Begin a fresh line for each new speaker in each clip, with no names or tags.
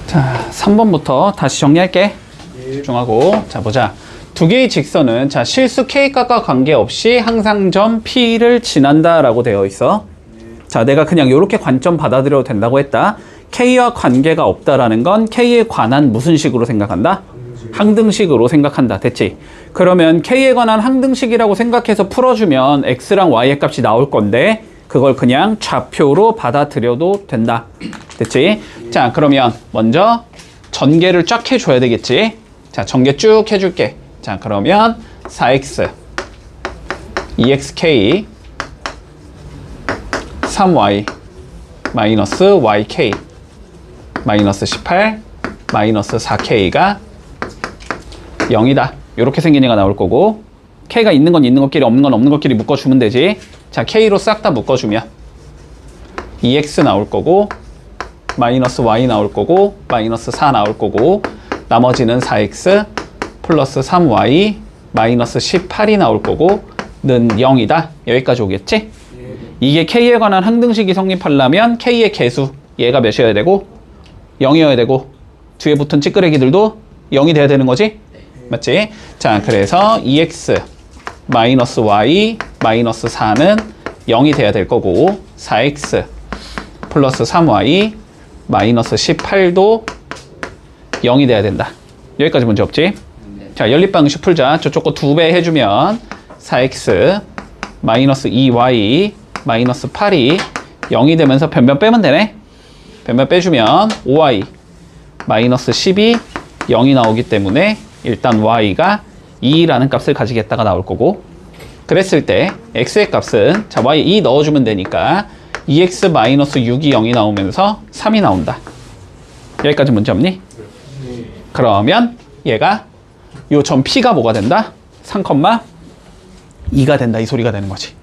자, 3번부터 다시 정리할게. 집중하고. 자, 보자. 두 개의 직선은 자, 실수 K값과 관계없이 항상 점 P를 지난다 라고 되어 있어. 자, 내가 그냥 이렇게 관점 받아들여도 된다고 했다. K와 관계가 없다라는 건 K에 관한 무슨 식으로 생각한다? 항등식으로 생각한다. 됐지? 그러면 K에 관한 항등식이라고 생각해서 풀어주면 X랑 Y의 값이 나올 건데 그걸 그냥 좌표로 받아들여도 된다. 됐지? 자, 그러면 먼저 전개를 쫙 해줘야 되겠지? 자, 전개 쭉 해줄게. 자, 그러면 4x 2xk 3y 마이너스 yk 마이너스 18 마이너스 4k가 0이다. 이렇게 생긴 애가 나올 거고 k가 있는 건 있는 것끼리 없는 건 없는 것끼리 묶어주면 되지. 자, k로 싹 다 묶어주면 2x 나올 거고 마이너스 y 나올 거고 마이너스 4 나올 거고 나머지는 4x 플러스 3y 마이너스 18이 나올 거고 는 0이다. 여기까지 오겠지? 이게 k에 관한 항등식이 성립하려면 k의 개수 얘가 몇이어야 되고 0이어야 되고 뒤에 붙은 찌끄레기들도 0이 돼야 되는 거지? 맞지? 자, 그래서 2x 마이너스 y 마이너스 4는 0이 돼야 될 거고 4x 플러스 3y 마이너스 18도 0이 돼야 된다. 여기까지 문제 없지? 자, 연립방식 풀자. 저쪽 거 2배 해주면 4x 마이너스 2y 마이너스 8이 0이 되면서 변변 빼면 되네. 변변 빼주면 5y 마이너스 10이 0이 나오기 때문에 일단 y가 2라는 값을 가지겠다가 나올 거고 그랬을 때 x의 값은 자 y 2 넣어주면 되니까 2x 마이너스 6이 0이 나오면서 3이 나온다. 여기까지 문제 없니? 그러면 얘가 요 점 P가 뭐가 된다? 3,2가 된다. 이 소리가 되는 거지.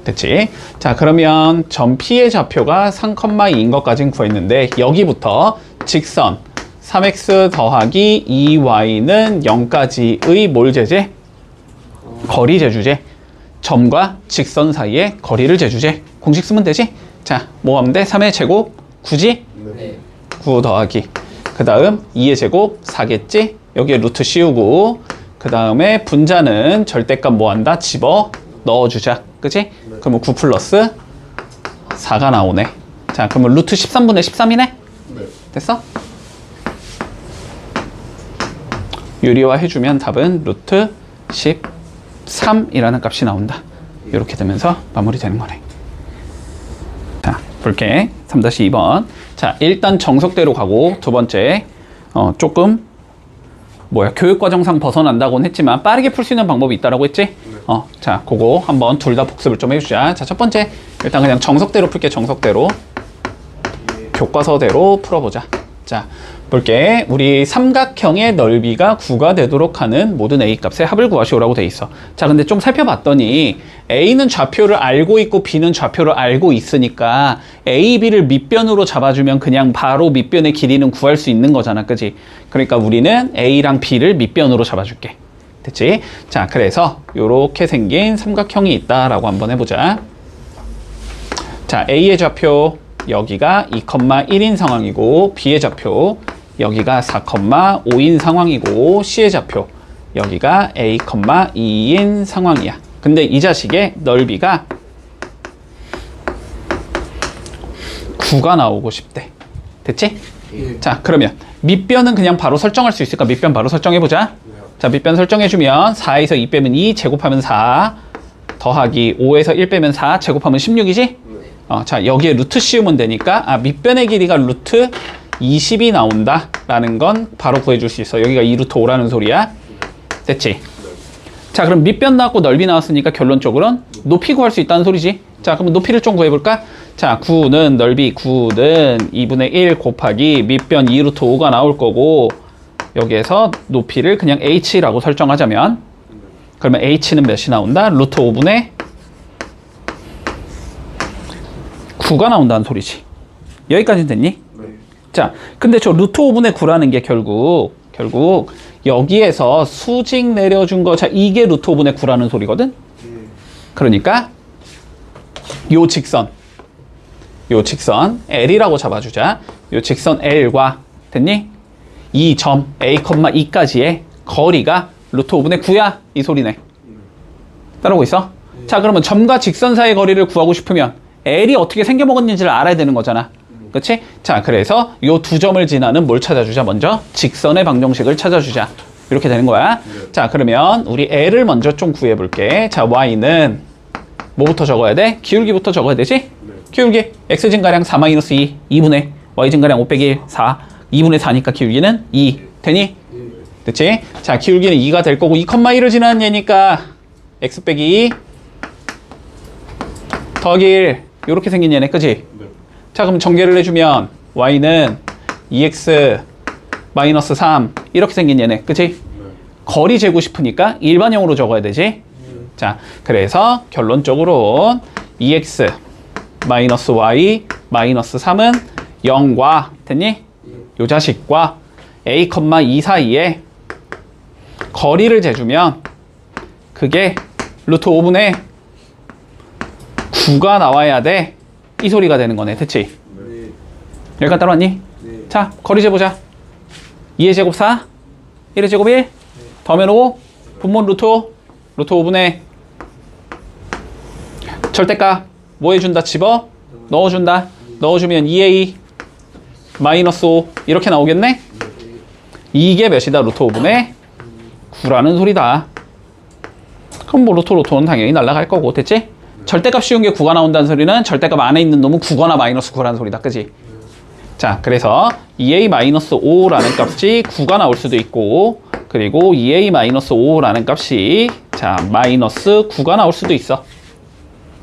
됐지? 자, 그러면 점 P의 좌표가 3,2인 것까지는 구했는데 여기부터 직선 3x 더하기 2y는 0까지의 뭘 재재? 거리 재주재. 점과 직선 사이의 거리를 재주재. 공식 쓰면 되지? 자, 뭐 하면 돼? 3의 제곱 9지? 네. 9 더하기 그 다음 2의 제곱 4겠지? 여기에 루트 씌우고 그 다음에 분자는 절대값 뭐 한다? 집어 넣어주자. 그치? 네. 그러면 9 플러스 4가 나오네. 자, 그러면 루트 13분의 13이네? 네. 됐어? 유리화 해주면 답은 루트 13이라는 값이 나온다. 이렇게 되면서 마무리되는 거네. 자, 볼게. 3-2번. 자, 일단 정석대로 가고 두 번째 조금 교육과정상 벗어난다고는 했지만 빠르게 풀 수 있는 방법이 있다라고 했지? 자, 그거 한번 둘 다 복습을 좀 해주자. 자, 첫 번째 일단 그냥 정석대로 풀게. 정석대로 교과서대로 풀어보자. 자, 볼게. 우리 삼각형의 넓이가 9가 되도록 하는 모든 A 값의 합을 구하시오라고 돼 있어. 자, 근데 좀 살펴봤더니 A는 좌표를 알고 있고 B는 좌표를 알고 있으니까 A, B를 밑변으로 잡아주면 그냥 바로 밑변의 길이는 구할 수 있는 거잖아. 그지? 그러니까 우리는 A랑 B를 밑변으로 잡아줄게. 됐지? 자, 그래서 요렇게 생긴 삼각형이 있다라고 한번 해보자. 자, A의 좌표 여기가 2,1인 상황이고 B의 좌표 여기가 4,5인 상황이고 C의 좌표 여기가 A,2인 상황이야. 근데 이 자식의 넓이가 9가 나오고 싶대. 됐지? 예. 자, 그러면 밑변은 그냥 바로 설정할 수 있을까? 밑변 바로 설정해보자. 자, 밑변 설정해주면 4에서 2 빼면 2 제곱하면 4 더하기 5에서 1 빼면 4 제곱하면 16이지? 자, 여기에 루트 씌우면 되니까 밑변의 길이가 루트 20이 나온다 라는 건 바로 구해줄 수 있어. 여기가 2루트 5라는 소리야. 됐지? 자, 그럼 밑변 나왔고 넓이 나왔으니까 결론적으로는 높이 구할 수 있다는 소리지. 자, 그럼 높이를 좀 구해볼까? 자, 9는 넓이 9는 2분의 1 곱하기 밑변 2루트 5가 나올 거고 여기에서 높이를 그냥 h라고 설정하자면 그러면 h는 몇이 나온다? 루트 5분의 9가 나온다는 소리지. 여기까지는 됐니? 네. 자, 근데 저 루트 5분의 9라는 게 결국 여기에서 수직 내려준 거, 자, 이게 루트 5분의 9라는 소리거든? 그러니까 요 직선 L이라고 잡아주자. 요 직선 L과 됐니? 이 점 A, 2까지의 거리가 루트 5분의 9야. 이 소리네. 따라오고 있어? 자, 그러면 점과 직선 사이의 거리를 구하고 싶으면 L이 어떻게 생겨먹었는지를 알아야 되는 거잖아. 그치? 자, 그래서 요 두 점을 지나는 뭘 찾아주자? 먼저 직선의 방정식을 찾아주자. 이렇게 되는 거야. 자, 그러면 우리 L을 먼저 좀 구해볼게. 자, Y는 뭐부터 적어야 돼? 기울기부터 적어야 되지? 기울기 X증가량 4-2 2분의 Y증가량 5 빼기 1 4 2분의 4니까 기울기는 2 되니? 그치? 자, 기울기는 2가 될 거고 2,1을 지나는 얘니까 X 빼기 2 더하기 1 요렇게 생긴 얘네, 그치? 자, 그럼 전개를 해주면 Y는 2X 마이너스 3 이렇게 생긴 얘네, 그치? 거리 재고 싶으니까 일반형으로 적어야 되지? 자, 그래서 결론적으로 2X 마이너스 Y 마이너스 3은 0과 됐니? 요 자식과 A, 2 사이에 거리를 재주면 그게 루트 5분의 9가 나와야 돼. 이 소리가 되는 거네. 됐지? 여기까지 따라왔니? 자, 거리 재보자. 2의 제곱 4 1의 제곱 1 더하면 5 분모는 루트 5 루트 5분의 절대값 뭐 해준다? 집어? 넣어준다. 넣어주면 2a 마이너스 5 이렇게 나오겠네? 이게 몇이다? 루트 5분의 9라는 소리다. 그럼 뭐 루트는 당연히 날아갈 거고, 됐지? 절대값 쉬운 게 9가 나온다는 소리는 절대값 안에 있는 놈은 9거나 마이너스 9라는 소리다, 그지? 자, 그래서 2a 마이너스 5라는 값이 9가 나올 수도 있고, 그리고 2a 마이너스 5라는 값이 자 마이너스 9가 나올 수도 있어.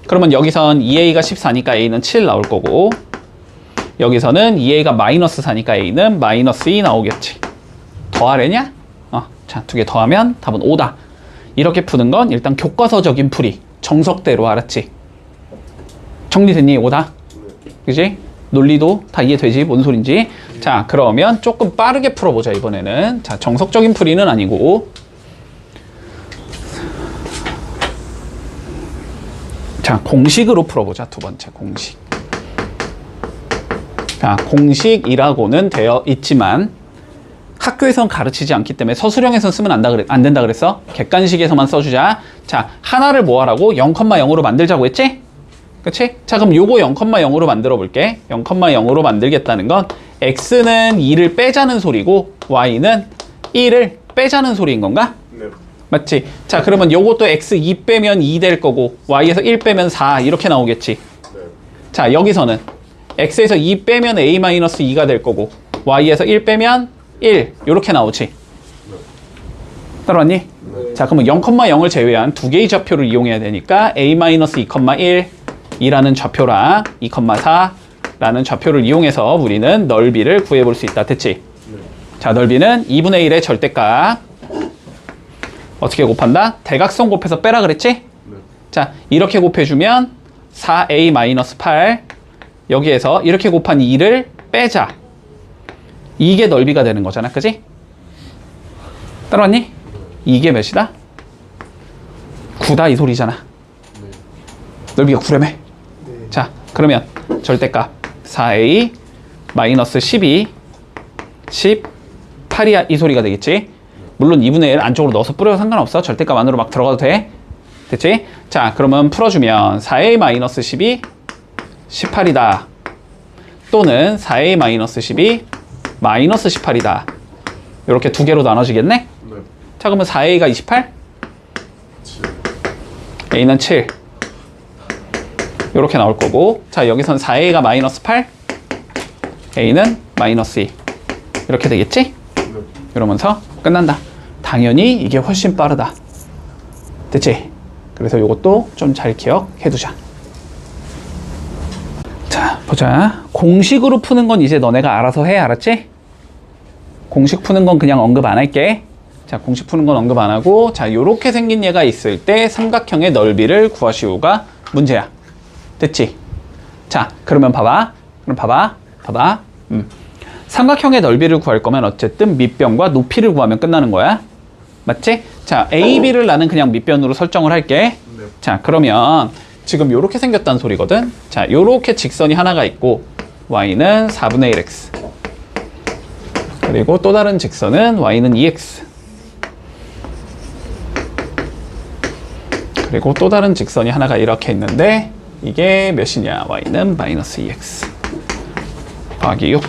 그러면 여기선 2a가 14니까 a는 7 나올 거고, 여기서는 2a가 마이너스 4니까 a는 마이너스 2 나오겠지. 더하려냐? 자, 두 개 더하면 답은 5다. 이렇게 푸는 건 일단 교과서적인 풀이. 정석대로, 알았지? 정리됐니? 5다. 그지? 논리도 다 이해되지? 뭔 소린지. 자, 그러면 조금 빠르게 풀어보자, 이번에는. 자, 정석적인 풀이는 아니고. 자, 공식으로 풀어보자. 두 번째 공식. 자, 공식이라고는 되어 있지만 학교에선 가르치지 않기 때문에 서술형에선 쓰면 안 된다 그랬어? 객관식에서만 써주자. 자, 하나를 뭐 하라고? 0,0으로 만들자고 했지? 그치? 자, 그럼 요거 0,0으로 만들어 볼게. 0,0으로 만들겠다는 건 x는 2를 빼자는 소리고 y는 1을 빼자는 소리인 건가?
네.
맞지? 자, 그러면 요것도 x 2 빼면 2 될 거고 y에서 1 빼면 4 이렇게 나오겠지?
네.
자, 여기서는 x에서 2 빼면 a-2가 될 거고 y에서 1 빼면 1 이렇게 나오지? 따라왔니?
네.
자, 그러면 0,0을 제외한 두 개의 좌표를 이용해야 되니까 a-2,1 이라는 좌표랑 2,4라는 좌표를 이용해서 우리는 넓이를 구해볼 수 있다. 됐지?
네.
자, 넓이는 2분의 1의 절대값 어떻게 곱한다? 대각선 곱해서 빼라 그랬지?
네.
자, 이렇게 곱해주면 4a-8 여기에서 이렇게 곱한 2를 빼자. 이게 넓이가 되는 거잖아, 그지? 따라왔니? 이게 몇이다? 9다 이 소리잖아.
네.
넓이가 9라며.
네.
자, 그러면 절대값 4a 마이너스 12 18이야 이 소리가 되겠지? 물론 2분의 1 안쪽으로 넣어서 뿌려도 상관없어. 절대값 안으로 막 들어가도 돼. 됐지? 자, 그러면 풀어주면 4a 마이너스 12 18이다. 또는 4a 마이너스 12 마이너스 18이다. 이렇게 두 개로 나눠지겠네?
네.
자, 그러면 4a가 28?
7.
a는 7 이렇게 나올 거고, 자, 여기선 4a가 마이너스 8 a는 마이너스 2 이렇게 되겠지?
네.
이러면서 끝난다. 당연히 이게 훨씬 빠르다. 됐지? 그래서 이것도 좀 잘 기억해 두자. 자, 보자. 공식으로 푸는 건 이제 너네가 알아서 해. 알았지? 공식 푸는 건 그냥 언급 안 할게. 자, 공식 푸는 건 언급 안 하고, 자, 요렇게 생긴 얘가 있을 때 삼각형의 넓이를 구하시오가 문제야. 됐지? 자, 그러면 봐봐. 봐봐. 삼각형의 넓이를 구할 거면 어쨌든 밑변과 높이를 구하면 끝나는 거야. 맞지? 자, A, B를 나는 그냥 밑변으로 설정을 할게.
네.
자, 그러면 지금 요렇게 생겼다는 소리거든. 자, 요렇게 직선이 하나가 있고 Y는 4분의 1x 그리고 또 다른 직선은 y는 2x. 그리고 또 다른 직선이 하나가 이렇게 있는데 이게 몇이냐? y는 마이너스 2x 더하기 6.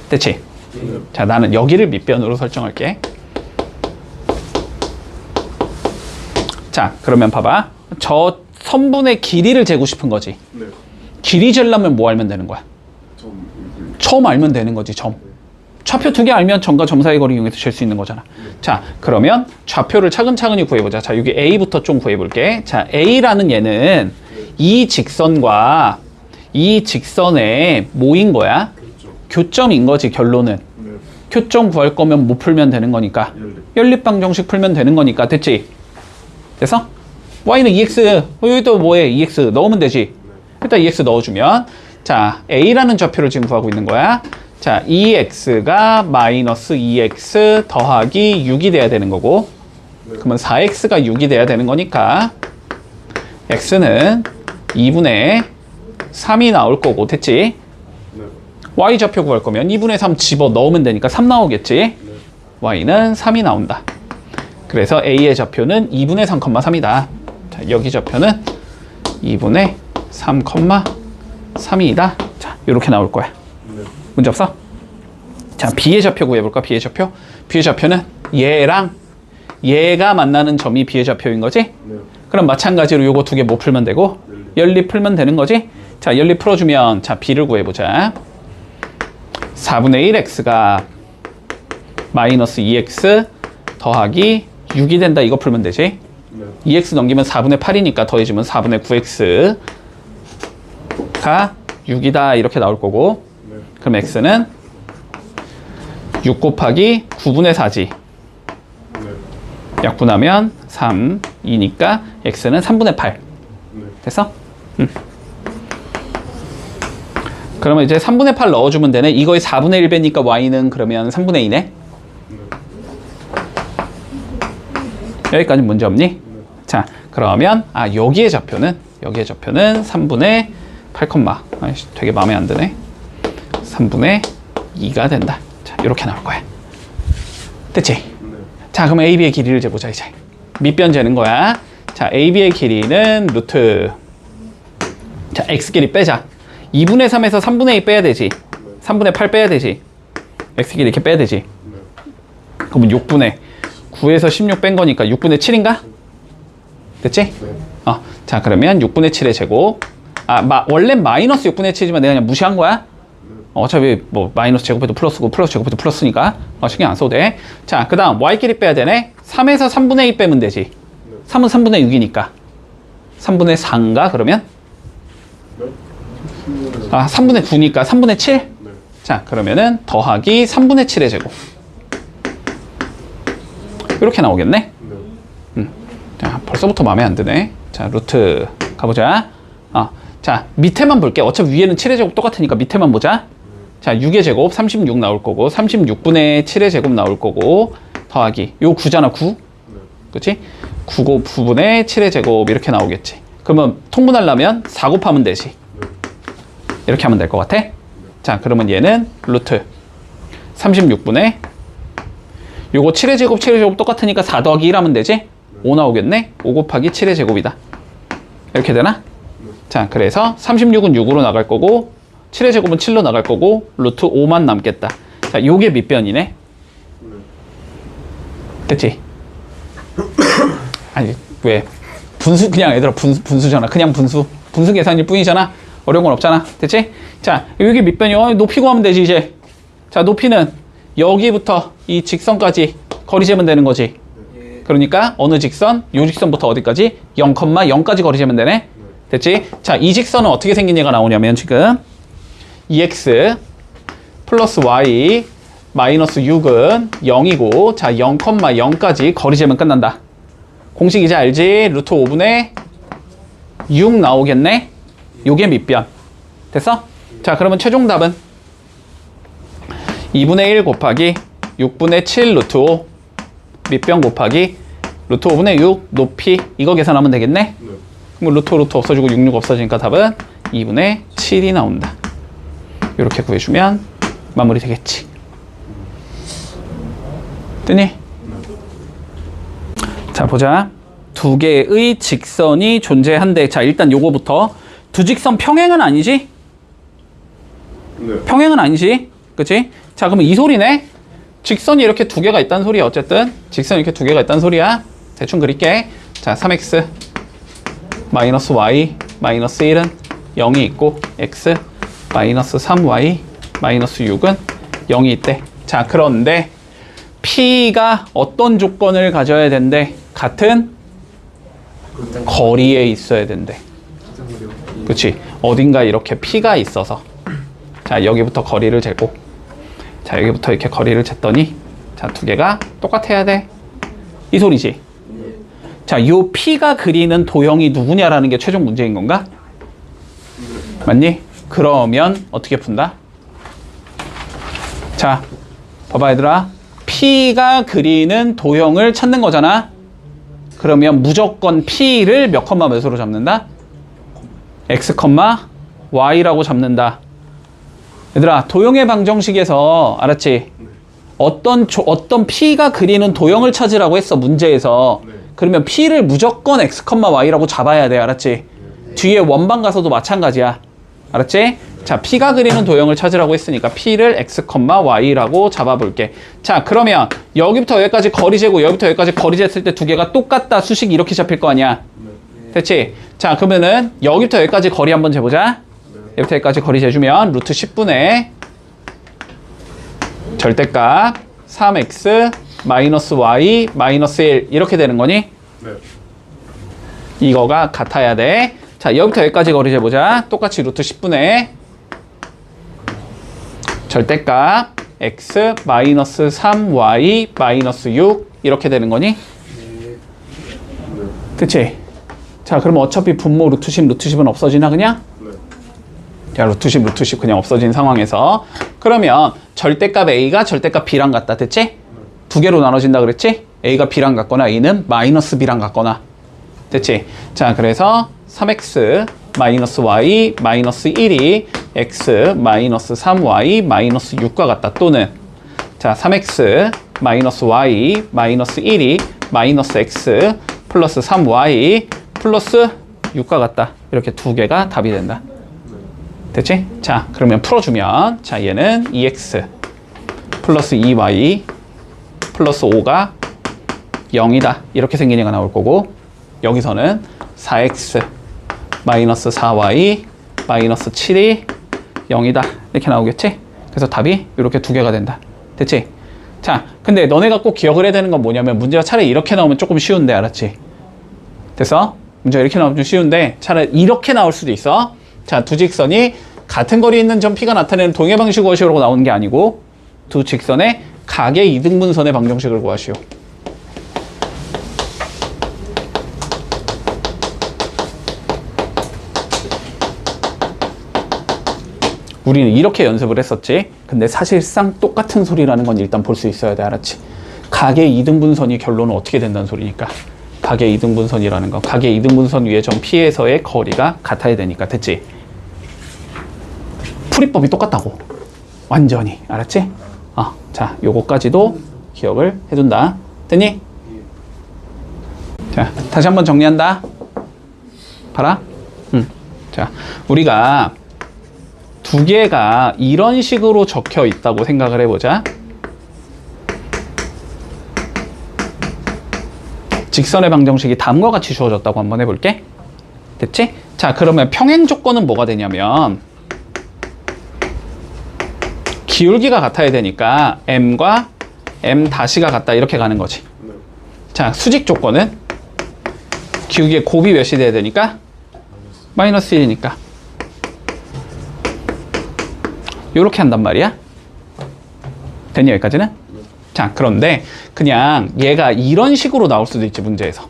됐지? 자, 나는 여기를 밑변으로 설정할게. 자, 그러면 봐봐. 저 선분의 길이를 재고 싶은 거지.
네.
길이 재려면 뭐 알면 되는 거야? 점 알면 되는 거지, 점. 좌표 두 개 알면 점과 점 사이 거리 이용해서 잴 수 있는 거잖아. 자, 그러면 좌표를 차근차근히 구해보자. 자, 여기 A부터 좀 구해볼게. 자, A라는 얘는 이 직선과 이 직선의 뭐인 거야? 교점인 거지, 결론은.
네.
교점 구할 거면 뭐 풀면 되는 거니까? 연립방정식 풀면 되는 거니까. 됐지? 됐어? y는 2x, 여기 또 뭐해? 2x 넣으면 되지. 일단 2x 넣어주면, 자, a라는 좌표를 지금 구하고 있는 거야. 자, 2x가 마이너스 2x 더하기 6이 돼야 되는 거고, 그러면 4x가 6이 돼야 되는 거니까 x는 2분의 3이 나올 거고. 됐지? y 좌표 구할 거면 2분의 3 집어 넣으면 되니까 3 나오겠지? y는 3이 나온다. 그래서 a의 좌표는 2분의 3,3이다. 자, 여기 좌표는 2분의 3,3이다. 자, 이렇게 나올 거야. 문제 없어? 자, b의 좌표 구해볼까? b의 좌표? b의 좌표는 얘랑 얘가 만나는 점이 b의 좌표인 거지? 그럼 마찬가지로 요거 두 개 못 풀면 되고 연립 풀면 되는 거지? 자, 연립 풀어주면 자, b를 구해보자. 4분의 1x가 마이너스 2x 더하기 6이 된다. 이거 풀면 되지? 2x 넘기면 4분의 8이니까 더해주면 4분의 9x가 6이다. 이렇게 나올 거고. 그럼 x는 6 곱하기 9분의 4지. 약분하면 3, 2니까 x는 3분의 8. 됐어? 그러면 이제 3분의 8 넣어주면 되네. 이거의 4분의 1배니까 y는 그러면 3분의 2네. 여기까지 문제 없니? 자, 그러면 여기의 좌표는 3분의 8, 되게 마음에 안 드네. 3분의 2가 된다. 자, 이렇게 나올 거야. 됐지? 자, 그럼 AB의 길이를 재보자. 이제 밑변 재는 거야. 자, AB의 길이는 루트, 자, x 길이 빼자. 2분의 3에서 3분의 2 빼야 되지. 3분의 8 빼야 되지. x 길이 이렇게 빼야 되지. 그러면 6분의 9에서 16 뺀 거니까 6분의 7인가? 됐지? 자, 그러면 6분의 7의 제곱. 원래 마이너스 6분의 7이지만 내가 그냥 무시한 거야. 어차피 뭐 마이너스 제곱해도 플러스고 플러스 제곱해도 플러스니까 신경 안 써도 돼. 자, 그 다음 y끼리 빼야 되네. 3에서 3분의 2 빼면 되지. 3은 3분의 6이니까 3분의 4인가 그러면? 3분의 9니까 3분의 7? 자, 그러면은 더하기 3분의 7의 제곱. 이렇게 나오겠네? 자, 벌써부터 마음에 안 드네. 자, 루트 가보자. 자, 밑에만 볼게. 어차피 위에는 7의 제곱 똑같으니까 밑에만 보자. 자, 6의 제곱 36 나올 거고 36분의 7의 제곱 나올 거고 더하기 요 9잖아 9. 그치? 9분의 7의 제곱 이렇게 나오겠지. 그러면 통분하려면 4 곱하면 되지. 이렇게 하면 될 것 같아. 자, 그러면 얘는 루트 36분의 요거 7의 제곱 똑같으니까 4 더하기 1 하면 되지? 5 나오겠네? 5 곱하기 7의 제곱이다. 이렇게 되나? 자, 그래서 36은 6으로 나갈 거고 7의 제곱은 7로 나갈 거고 루트 5만 남겠다. 자, 요게 밑변이네. 됐지? 아니, 왜? 분수, 그냥 얘들아, 분수잖아. 그냥 분수 계산일 뿐이잖아. 어려운 건 없잖아. 됐지? 자, 여기 밑변이 높이 구하면 되지, 이제. 자, 높이는 여기부터 이 직선까지 거리 재면 되는 거지. 그러니까 어느 직선? 요 직선부터 어디까지? 0,0까지 거리 재면 되네. 됐지? 자, 이 직선은 어떻게 생긴 얘가 나오냐면 지금 2x 플러스 y 마이너스 6은 0이고 자, 0,0까지 거리 재면 끝난다. 공식 이제 알지? 루트 5분의 6 나오겠네? 요게 밑변. 됐어? 자, 그러면 최종 답은 2분의 1 곱하기 6분의 7 루트 5 밑변 곱하기 루트 5분의 6 높이 이거 계산하면 되겠네? 그럼 루트 없어지고 6 없어지니까 답은 2분의 7이 나온다. 이렇게 구해주면 마무리 되겠지. 뜨니? 자, 보자. 두 개의 직선이 존재한대. 자, 일단 요거부터. 두 직선 평행은 아니지?
네.
평행은 아니지? 그치? 자, 그러면 이 소리네? 직선이 이렇게 두 개가 있다는 소리야. 어쨌든 직선이 이렇게 두 개가 있다는 소리야. 대충 그릴게. 자, 3x 마이너스 y 마이너스 1은 0이 있고 x 마이너스 3y 마이너스 6은 0이 있대. 자, 그런데 P가 어떤 조건을 가져야 된대? 같은 거리에 있어야 된대. 그치? 어딘가 이렇게 P가 있어서. 자, 여기부터 거리를 재고, 자, 여기부터 이렇게 거리를 쟀더니, 자, 두 개가 똑같아야 돼. 이 소리지. 자, 요 P가 그리는 도형이 누구냐라는 게 최종 문제인 건가? 맞니? 그러면 어떻게 푼다? 자, 봐봐 얘들아. P가 그리는 도형을 찾는 거잖아. 그러면 무조건 P를 몇 컴마 몇으로 잡는다? X, Y라고 잡는다. 얘들아, 도형의 방정식에서 알았지? 어떤 P가 그리는 도형을 찾으라고 했어, 문제에서. 그러면 P를 무조건 X, Y라고 잡아야 돼, 알았지? 뒤에 원방 가서도 마찬가지야. 알았지? 자, P가 그리는 도형을 찾으라고 했으니까 P를 X, Y라고 잡아볼게. 자, 그러면 여기부터 여기까지 거리 재고 여기부터 여기까지 거리 쟀을 때 두 개가 똑같다. 수식이 이렇게 잡힐 거 아니야. 됐지? 자, 그러면은 여기부터 여기까지 거리 한번 재보자. 여기부터 여기까지 거리 재주면 루트 10분의 절대값 3x 마이너스 y 마이너스 1 이렇게 되는 거니?
네.
이거가 같아야 돼. 자, 여기부터 여기까지 거리 재보자. 똑같이 루트 10분의 절대값 x 마이너스 3y 마이너스 6 이렇게 되는 거니? 그치? 자, 그러면 어차피 분모 루트 10, 루트 10은 없어지나 그냥?
네.
자, 루트 10, 루트 10 그냥 없어진 상황에서 그러면 절대값 a가 절대값 b랑 같다. 됐지? 두 개로 나눠진다 그랬지? a가 b랑 같거나 a는 마이너스 b랑 같거나. 됐지? 자, 그래서 3x 마이너스 y 마이너스 1이 x 마이너스 3y 마이너스 6과 같다. 또는 자, 3x 마이너스 y 마이너스 1이 마이너스 x 플러스 3y 플러스 6과 같다. 이렇게 두 개가 답이 된다. 됐지? 자, 그러면 풀어주면 자, 얘는 2x 플러스 2y 플러스 5가 0이다. 이렇게 생긴 애가 나올 거고, 여기서는 4x 마이너스 4y 마이너스 7이 0이다. 이렇게 나오겠지? 그래서 답이 이렇게 두 개가 된다. 됐지? 자, 근데 너네가 꼭 기억을 해야 되는 건 뭐냐면 문제가 차라리 이렇게 나오면 조금 쉬운데, 알았지? 됐어? 문제가 이렇게 나오면 좀 쉬운데 차라리 이렇게 나올 수도 있어. 자, 두 직선이 같은 거리에 있는 점 P가 나타내는 동해 방식 구하시오라고 나오는 게 아니고 두 직선의 각의 이등분선의 방정식을 구하시오. 우리는 이렇게 연습을 했었지. 근데 사실상 똑같은 소리라는 건 일단 볼 수 있어야 돼. 알았지? 각의 이등분선이 결론은 어떻게 된다는 소리니까. 각의 이등분선이라는 건 각의 이등분선 위에 점 P에서의 거리가 같아야 되니까. 됐지? 풀이법이 똑같다고. 완전히. 알았지? 자, 요거까지도 기억을 해둔다. 됐니? 자, 다시 한번 정리한다. 봐라. 자, 우리가 두 개가 이런 식으로 적혀 있다고 생각을 해보자. 직선의 방정식이 다음과 같이 주어졌다고 한번 해볼게. 됐지? 자, 그러면 평행 조건은 뭐가 되냐면 기울기가 같아야 되니까 m과 m 다시가 같다 이렇게 가는 거지. 자, 수직 조건은 기울기의 곱이 몇이 돼야 되니까 마이너스 1이니까 요렇게 한단 말이야. 됐니 여기까지는? 자, 그런데 그냥 얘가 이런 식으로 나올 수도 있지, 문제에서.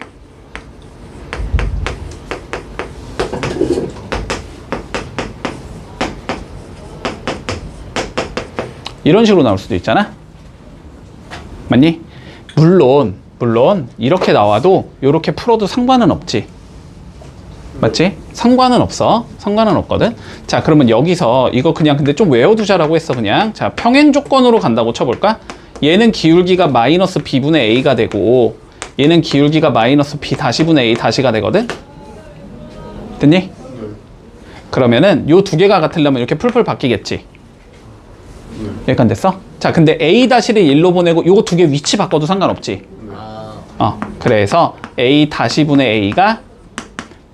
이런 식으로 나올 수도 있잖아. 맞니? 물론 이렇게 나와도 이렇게 풀어도 상관은 없지. 맞지? 상관은 없어. 상관은 없거든. 자, 그러면 여기서 이거 그냥 근데 좀 외워두자라고 했어. 그냥 자, 평행 조건으로 간다고 쳐볼까? 얘는 기울기가 마이너스 b분의 a가 되고 얘는 기울기가 마이너스 b 다시분의 a 다시가 되거든? 됐니?
네.
그러면은 요 두 개가 같으려면 이렇게 풀풀 바뀌겠지.
네.
여기까지 됐어? 자, 근데 a 다시를 1로 보내고 요거 두 개 위치 바꿔도 상관없지. 그래서 a 다시분의 a가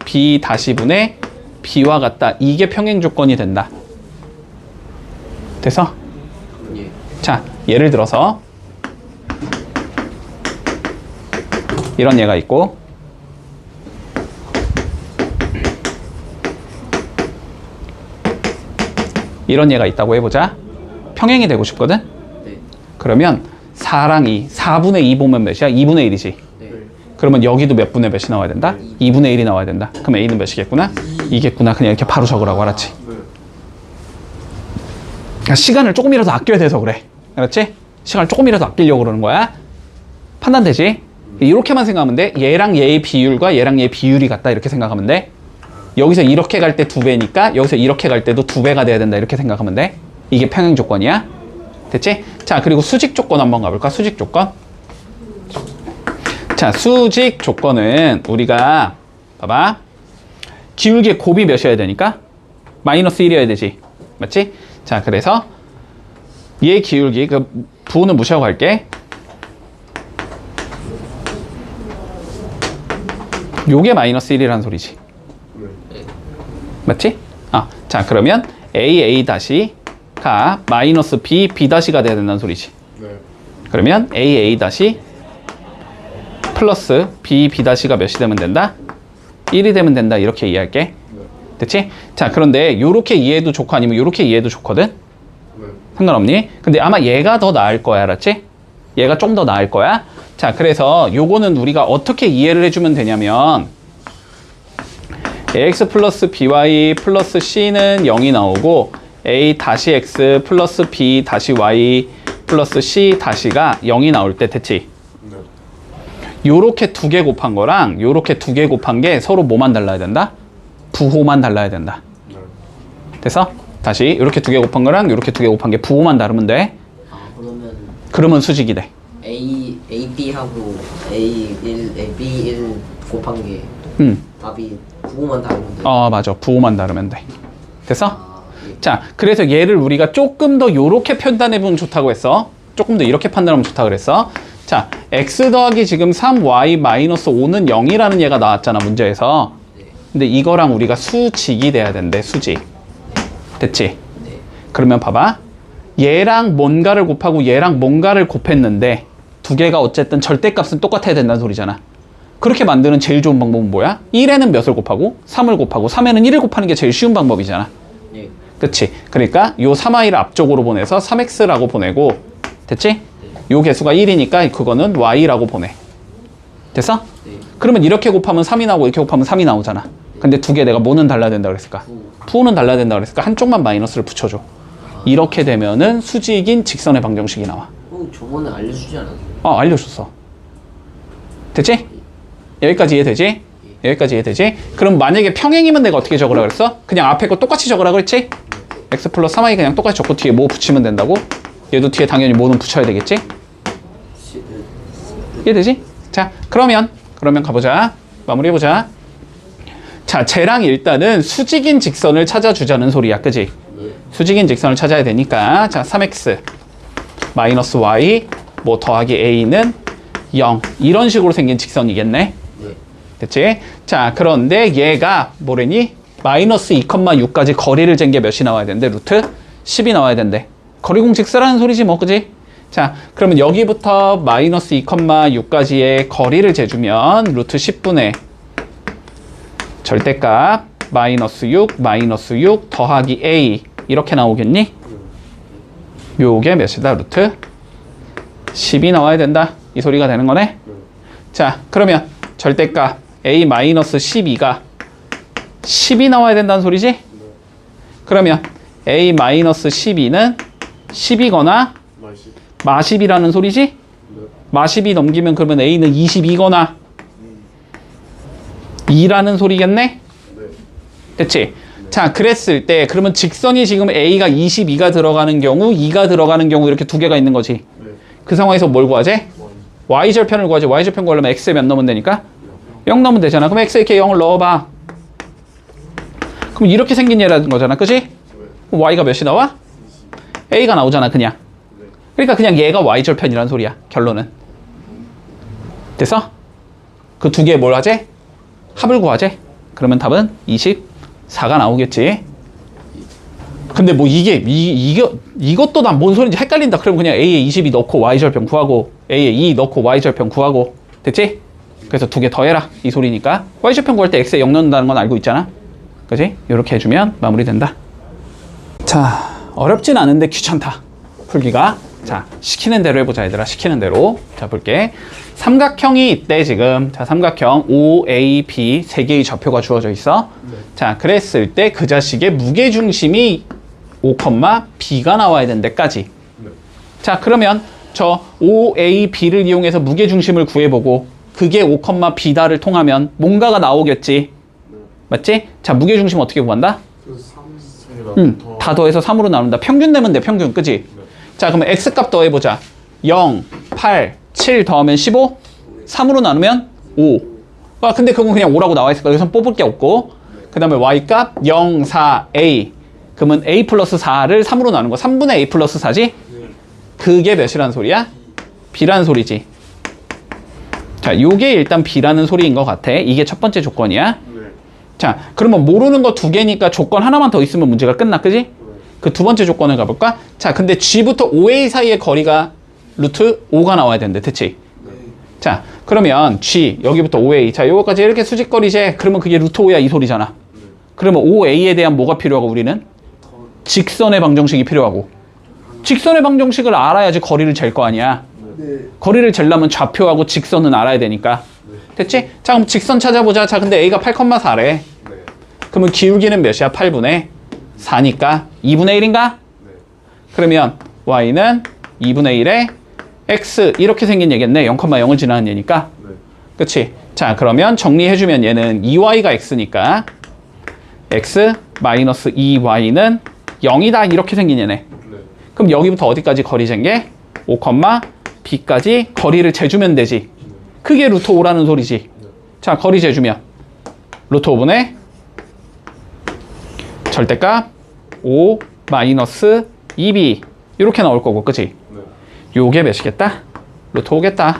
b 다시분의 b와 같다. 이게 평행 조건이 된다. 됐어?
예.
자, 예를 들어서 이런 얘가 있고 이런 얘가 있다고 해보자. 평행이 되고 싶거든?
네.
그러면 4랑 2, 4분의 2 보면 몇이야? 2분의 1이지.
네.
그러면 여기도 몇 분의 몇이 나와야 된다? 2분의 1이 나와야 된다. 그럼 a는 몇이겠구나? 2겠구나. 그냥 이렇게 바로 적으라고. 알았지?
네.
그러니까 시간을 조금이라도 아껴야 돼서 그래. 알았지? 시간을 조금이라도 아끼려고 그러는 거야. 판단되지? 이렇게만 생각하면 돼. 얘랑 얘의 비율과 얘랑 얘의 비율이 같다. 이렇게 생각하면 돼. 여기서 이렇게 갈 때 2배니까 여기서 이렇게 갈 때도 2배가 돼야 된다. 이렇게 생각하면 돼. 이게 평행 조건이야. 됐지? 자, 그리고 수직 조건 한번 가볼까? 수직 조건. 자, 수직 조건은 우리가 봐봐. 기울기의 곱이 몇이어야 되니까? 마이너스 1이어야 되지. 맞지? 자, 그래서 얘 기울기, 그 부호는 무시하고 갈게. 요게 마이너스 1이라는 소리지.
네.
맞지? 자, 그러면 a 다시가 마이너스 b 다시가 돼야 된다는 소리지.
네.
그러면 a 다시 플러스 b 다시가 몇이 되면 된다? 1이 되면 된다. 이렇게 이해할게.
네.
됐지? 자, 그런데 요렇게 이해해도 좋고 아니면 요렇게 이해해도 좋거든?
네.
상관없니? 근데 아마 얘가 더 나을 거야. 알았지? 얘가 좀 더 나을 거야. 자, 그래서 요거는 우리가 어떻게 이해를 해주면 되냐면 ax 플러스 by 플러스 c는 0이 나오고 a 다시 x 플러스 b 다시 y 플러스 c 다시가 0이 나올 때 됐지?
네.
요렇게 두 개 곱한 거랑 요렇게 두 개 곱한 게 서로 뭐만 달라야 된다? 부호만 달라야 된다.
네.
됐어? 다시 요렇게 두 개 곱한 거랑 요렇게 두 개 곱한 게 부호만 다르면 돼. 그러면 수직이 돼.
AB하고 A1, AB1 곱한 게 답이 부호만 다르면 돼.
맞아. 부호만 다르면 돼. 됐어?
예.
자, 그래서 얘를 우리가 조금 더 요렇게 판단해보면 좋다고 했어. 조금 더 이렇게 판단하면 좋다 그랬어. 자, x 더하기 지금 3y 마이너스 5는 0이라는 얘가 나왔잖아, 문제에서.
네.
근데 이거랑 우리가 수직이 돼야 된대, 수직. 됐지?
네.
그러면 봐봐. 얘랑 뭔가를 곱하고 얘랑 뭔가를 곱했는데 두 개가 어쨌든 절대값은 똑같아야 된다는 소리잖아. 그렇게 만드는 제일 좋은 방법은 뭐야? 1에는 몇을 곱하고 3을 곱하고 3에는 1을 곱하는 게 제일 쉬운 방법이잖아.
예.
그치? 그러니까 요 3i를 앞쪽으로 보내서 3x라고 보내고 됐지? 요 개수가 1이니까 그거는 y라고 보내. 됐어?
네.
그러면 이렇게 곱하면 3이 나오고 이렇게 곱하면 3이 나오잖아. 근데 두 개 내가 뭐는 달라야 된다 그랬을까? 부호는 달라야 된다 그랬을까? 한쪽만 마이너스를 붙여줘. 이렇게 되면은 수직인 직선의 방정식이 나와.
저번에 알려주지 않았어요?
알려줬어. 됐지? 여기까지 이해되지? 여기까지 이해되지? 그럼 만약에 평행이면 내가 어떻게 적으라 그랬어? 그냥 앞에 거 똑같이 적으라 그랬지? x 플러스 3i 그냥 똑같이 적고 뒤에 뭐 붙이면 된다고? 얘도 뒤에 당연히 뭐는 붙여야 되겠지? 이해되지? 자, 그러면 가보자. 마무리해보자. 자, 쟤랑 일단은 수직인 직선을 찾아주자는 소리야. 그지? 수직인 직선을 찾아야 되니까 자, 3x 마이너스 y 뭐 더하기 a는 0 이런 식으로 생긴 직선이겠네.
네.
됐지? 자, 그런데 얘가 뭐래니? 마이너스 2,6까지 거리를 잰 게 몇이 나와야 된대? 루트 10이 나와야 된대. 거리 공식 쓰라는 소리지 뭐, 그지? 자, 그러면 여기부터 마이너스 2,6까지의 거리를 재주면 루트 10분의 절대값 마이너스 6 더하기 a 이렇게 나오겠니? 요게 몇이다? 루트 10이 나와야 된다. 이 소리가 되는 거네. 자, 그러면 절대값 a 마이너스 12가 10이 나와야 된다는 소리지? 그러면 a 마이너스 12는 10이거나
마이씨.
마10이라는 소리지?
네.
마10이 넘기면 그러면 a는 22거나 2라는 소리겠네?
네.
됐지? 자, 그랬을 때 그러면 직선이 지금 a가 22가 들어가는 경우 2가 들어가는 경우 이렇게 두 개가 있는 거지.
네.
그 상황에서 뭘 구하지? y절편을 구하지. y절편 구하려면 x에 몇 넣으면 되니까? 0 넣으면 되잖아. 그럼 x에 이렇게 0을 넣어봐. 그럼 이렇게 생긴 얘라는 거잖아. 그지? 그럼 y가 몇이 나와? a가 나오잖아 그냥. 그러니까 그냥 얘가 y절편이란 소리야. 결론은. 됐어? 그 두 개 뭘 하지? 합을 구하지? 그러면 답은 24가 나오겠지. 근데 뭐 이것도 난 뭔 소리인지 헷갈린다. 그럼 그냥 A에 22 넣고 Y절편 구하고 A에 2 넣고 Y절편 구하고. 됐지? 그래서 두 개 더해라. 이 소리니까. Y절편 구할 때 X에 0 넣는다는 건 알고 있잖아. 그지? 이렇게 해주면 마무리된다. 자, 어렵진 않은데 귀찮다. 풀기가. 자, 시키는 대로 해보자 얘들아. 시키는 대로. 자, 볼게. 삼각형이 있대 지금. 자, 삼각형 O, A, B 세 개의 좌표가 주어져 있어. 자, 그랬을 때 그 자식의 무게중심이 5, B가 나와야 되는 데까지. 자, 그러면 저 O, A, B를 이용해서 무게중심을 구해보고 그게 5, B다를 통하면 뭔가가 나오겠지. 맞지? 자, 무게중심 어떻게 구한다? 다 더해서 3으로 나눈다. 평균 내면 돼, 평균. 그지? 자, 그러면 X값 더해보자. 0, 8, 7 더하면 15? 3으로 나누면 5. 아, 근데 그건 그냥 5라고 나와 있을 거야. 여기서 뽑을 게 없고. 그 다음에 Y값 0, 4, A. 그러면 A 플러스 4를 3으로 나누는 거. 3분의 A 플러스 4지? 그게 몇이라는 소리야? B라는 소리지. 자, 요게 일단 B라는 소리인 것 같아. 이게 첫 번째 조건이야. 자, 그러면 모르는 거 두 개니까 조건 하나만 더 있으면 문제가 끝나, 그지? 그 두 번째 조건을 가볼까? 자, 근데 G부터 OA 사이의 거리가 루트 5가 나와야 되는데, 됐지? 자, 그러면 G, 여기부터 OA. 자, 요거까지 이렇게 수직거리지? 그러면 그게 루트 5야, 이 소리잖아. 그러면 OA에 대한 뭐가 필요하고, 우리는? 직선의 방정식이 필요하고. 직선의 방정식을 알아야지 거리를 잴 거 아니야. 거리를 재려면 좌표하고 직선은 알아야 되니까. 됐지? 자, 그럼 직선 찾아보자. 자, 근데 A가 8,4래. 그러면 기울기는 몇이야? 8분의 4니까 2분의 1인가? 그러면 Y는 2분의 1에 X 이렇게 생긴 얘겠네. 0,0을 지나는 얘니까. 그치? 자, 그러면 정리해주면 얘는 2Y가 X니까 X 마이너스 2Y는 0이다. 이렇게 생긴 얘네. 그럼 여기부터 어디까지 거리 잰 게? 5, B까지 거리를 재주면 되지. 그게 루트 5라는 소리지. 자, 거리 재주면 루트 5분의 절대값 5 마이너스 2B 이렇게 나올 거고, 그치? 요게 몇이겠다? 루트 5겠다.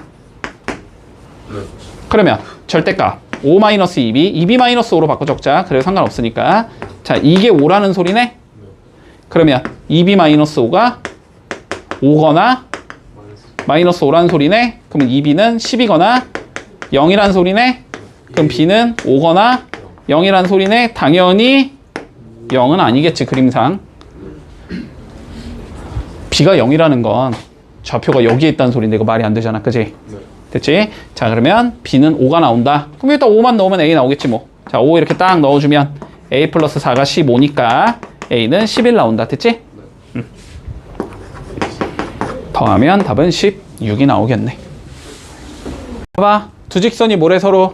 그러면 절대값 5 마이너스 2B 2B 마이너스 5로 바꿔 적자. 그래도 상관없으니까. 자, 이게 5라는 소리네? 그러면 2B 마이너스 5가 5거나 마이너스 5라는 소리네? 그러면 2B는 10이거나 0이라는 소리네? 그럼 B는 5거나 0이라는 소리네? 당연히 0은 아니겠지, 그림상. B가 0이라는 건 좌표가 여기에 있다는 소리인데 이거 말이 안 되잖아, 그지? 됐지? 자, 그러면 B는 5가 나온다. 그럼 일단 5만 넣으면 A 나오겠지 뭐. 자, 5 이렇게 딱 넣어주면 A 플러스 4가 15니까 A는 11 나온다. 됐지? 더하면 답은 16이 나오겠네. 봐봐. 두 직선이 뭐래 서로?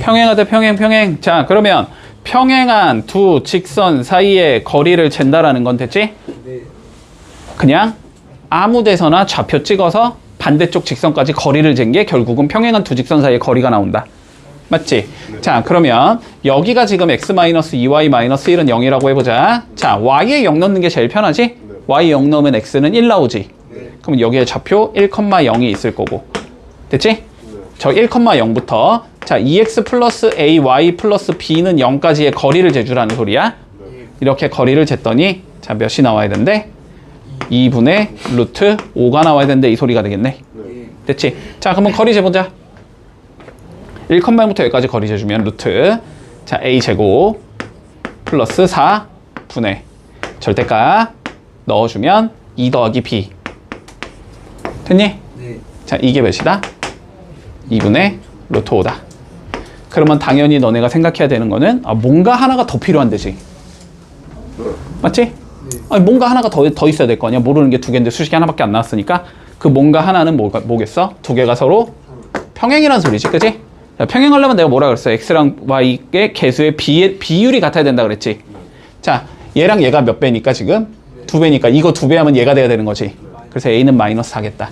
평행하대 평행. 자, 그러면 평행한 두 직선 사이의 거리를 잰다라는 건 됐지? 그냥 아무 데서나 좌표 찍어서 반대쪽 직선까지 거리를 잰 게 결국은 평행한 두 직선 사이의 거리가 나온다. 맞지? 자, 그러면 여기가 지금 x-2y-1은 0이라고 해보자. 자, y에 0 넣는 게 제일 편하지? y에 0 넣으면 x는 1 나오지. 그럼 여기에 좌표 1,0이 있을 거고. 됐지? 저 1,0부터 자, 2x 플러스 ay 플러스 b는 0까지의 거리를 재주라는 소리야. 이렇게 거리를 쟀더니 자, 몇이 나와야 된대? 2분의 루트 5가 나와야 된대. 이 소리가 되겠네. 됐지? 자, 그러면 거리 재보자. 1,0부터 여기까지 거리 재주면 루트 자, a 제곱 플러스 4분의 절대값 넣어주면 2 더하기 b 됐니? 자, 이게 몇이다? 2분의 루트 5다. 그러면 당연히 너네가 생각해야 되는 거는 뭔가 하나가 더 필요한 데지. 맞지? 아니, 뭔가 하나가 더 있어야 될 거 아니야. 모르는 게 두 개인데 수식이 하나밖에 안 나왔으니까 그 뭔가 하나는 뭐겠어? 두 개가 서로 평행이란 소리지, 그치? 자, 평행하려면 내가 뭐라 그랬어? x랑 y의 개수의 비율이 같아야 된다 그랬지. 자, 얘랑 얘가 몇 배니까 지금? 2배니까 이거 2배 하면 얘가 돼야 되는 거지. 그래서 a는 마이너스 4겠다.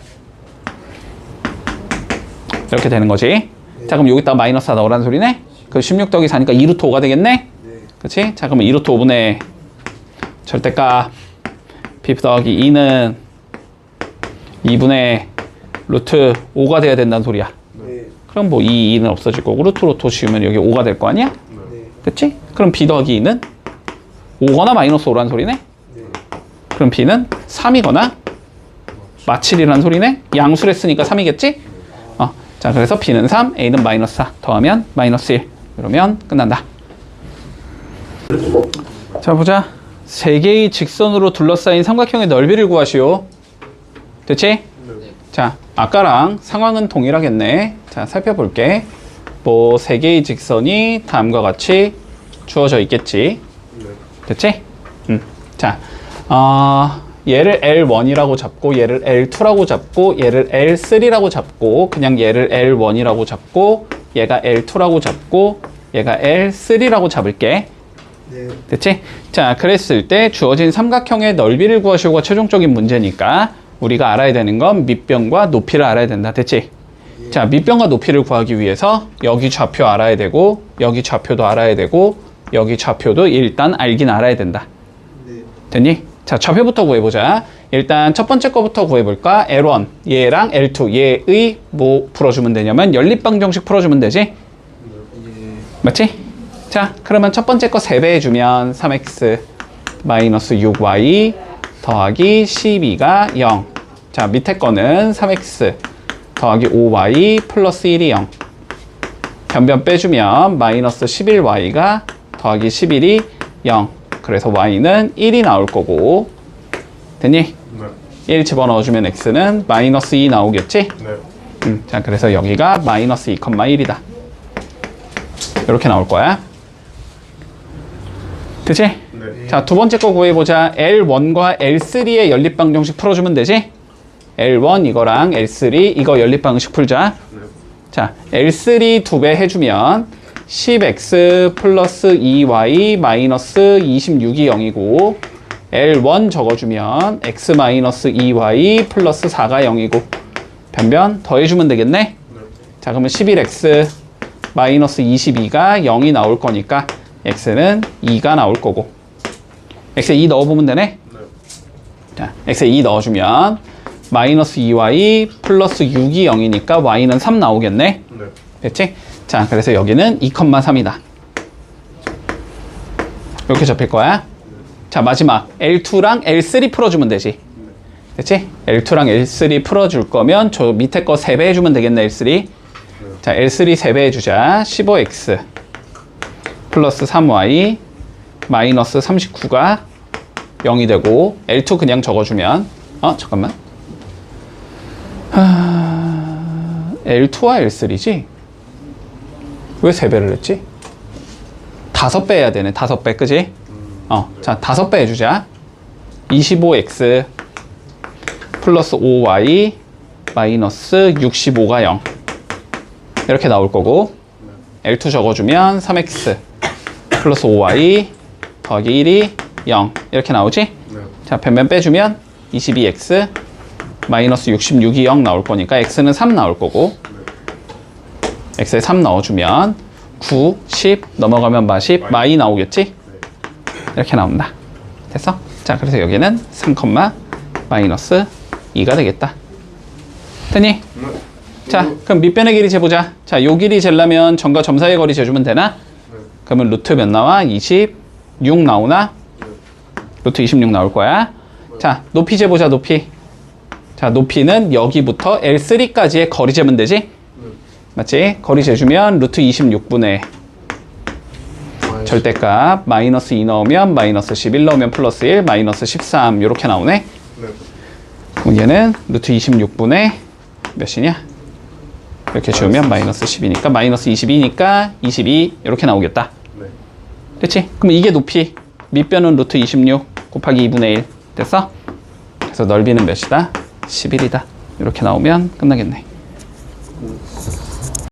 이렇게 되는 거지. 자, 그럼 여기다가 마이너스 4 넣으라는 소리네? 그 16 더하기 4니까 2루트 5가 되겠네?
네.
그치? 자, 그러면 2루트 5분의 절대값 b 더하기 2는 2분의 루트 5가 돼야 된다는 소리야.
네.
그럼 뭐 2는 없어질 거고 루트 지우면 여기 5가 될 거 아니야?
네.
그치? 그럼 b 더하기 2는 5거나 마이너스 5라는 소리네?
네.
그럼 b는 3이거나 마칠이라는 소리네? 양수를 했으니까 3이겠지? 자, 그래서 b는 3, a는 마이너스 4 더하면 마이너스 1 이러면 끝난다. 자, 보자. 세 개의 직선으로 둘러싸인 삼각형의 넓이를 구하시오. 됐지?
네.
자, 아까랑 상황은 동일하겠네. 자, 살펴볼게. 뭐 세 개의 직선이 다음과 같이 주어져 있겠지.
네.
됐지? 자, 얘를 L1이라고 잡고 얘를 L2라고 잡고 얘를 L3라고 잡고 그냥 얘를 L1이라고 잡고 얘가 L2라고 잡고 얘가 L3라고 잡을게.
네.
됐지? 자, 그랬을 때 주어진 삼각형의 넓이를 구하시오가 최종적인 문제니까 우리가 알아야 되는 건 밑변과 높이를 알아야 된다. 됐지? 자, 밑변과 높이를 구하기 위해서 여기 좌표 알아야 되고 여기 좌표도 알아야 되고 여기 좌표도 일단 알긴 알아야 된다.
네.
됐니? 자, 좌표부터 구해보자. 일단 첫 번째 거부터 구해볼까? L1, 얘랑 L2, 얘의 뭐 풀어주면 되냐면 연립방정식 풀어주면 되지?
네.
맞지? 자, 그러면 첫 번째 거 3배 해주면 3x 마이너스 6y 더하기 12가 0. 자, 밑에 거는 3x 더하기 5y 플러스 1이 0. 변변 빼주면 마이너스 11y가 더하기 11이 0. 그래서 y는 1이 나올 거고. 됐니?
네.
1 집어넣어주면 x는 마이너스 2 나오겠지?
네.
자, 그래서 여기가 마이너스 2,1이다. 이렇게 나올 거야. 그치?
네.
자, 두 번째 거 구해보자. L1과 L3의 연립방정식 풀어주면 되지? L1 이거랑 L3 이거 연립방정식 풀자.
네.
자, L3 2배 해주면 10x 플러스 2y 마이너스 26이 0이고 L1 적어주면 x 마이너스 2y 플러스 4가 0이고 변변 더해주면 되겠네?
네.
자, 그러면 11x 마이너스 22가 0이 나올 거니까 x는 2가 나올 거고 x에 2 넣어보면 되네?
네.
자, x에 2 넣어주면 마이너스 2y 플러스 6이 0이니까 y는 3 나오겠네?
네.
됐지? 자, 그래서 여기는 2,3이다. 이렇게 접힐 거야. 자, 마지막 L2랑 L3 풀어주면 되지. 됐지? L2랑 L3 풀어줄 거면 저 밑에 거 3배 해주면 되겠네, L3. 자, L3 3배 해주자. 15x 플러스 3y 마이너스 39가 0이 되고 L2 그냥 적어주면 잠깐만. L2와 L3지? 왜 3배를 했지? 5배 해야 되네. 5배, 그지? 자, 5배 해주자. 25x 플러스 5y 마이너스 65가 0. 이렇게 나올 거고 L2 적어주면 3x 플러스 5y 더하기 1이 0. 이렇게 나오지?
네.
자, 변변 빼주면 22x 마이너스 66이 0 나올 거니까 x는 3 나올 거고 x에 3 넣어주면 9, 10 넘어가면 마10 마이 나오겠지? 이렇게 나온다. 됐어? 자, 그래서 여기는 3, 마이너스 2가 되겠다. 됐니?
네.
자, 그럼 밑변의 길이 재보자. 자, 요 길이 재려면 점과 점 사이의 거리 재주면 되나?
네.
그러면 루트 몇 나와? 26 나오나? 루트 26 나올 거야. 자, 높이 재보자, 높이. 자, 높이는 여기부터 L3까지의 거리 재면 되지? 맞지? 거리 재주면 루트 26분의 절대값 마이너스 2 넣으면 마이너스 11 넣으면 플러스 1 마이너스 13 이렇게 나오네.
네.
그럼 얘는 루트 26분의 몇이냐? 이렇게 지우면 마이너스 10이니까 마이너스 22니까 22 이렇게 나오겠다.
네.
됐지? 그럼 이게 높이. 밑변은 루트 26 곱하기 2분의 1 됐어? 그래서 넓이는 몇이다? 11이다. 이렇게 나오면 끝나겠네.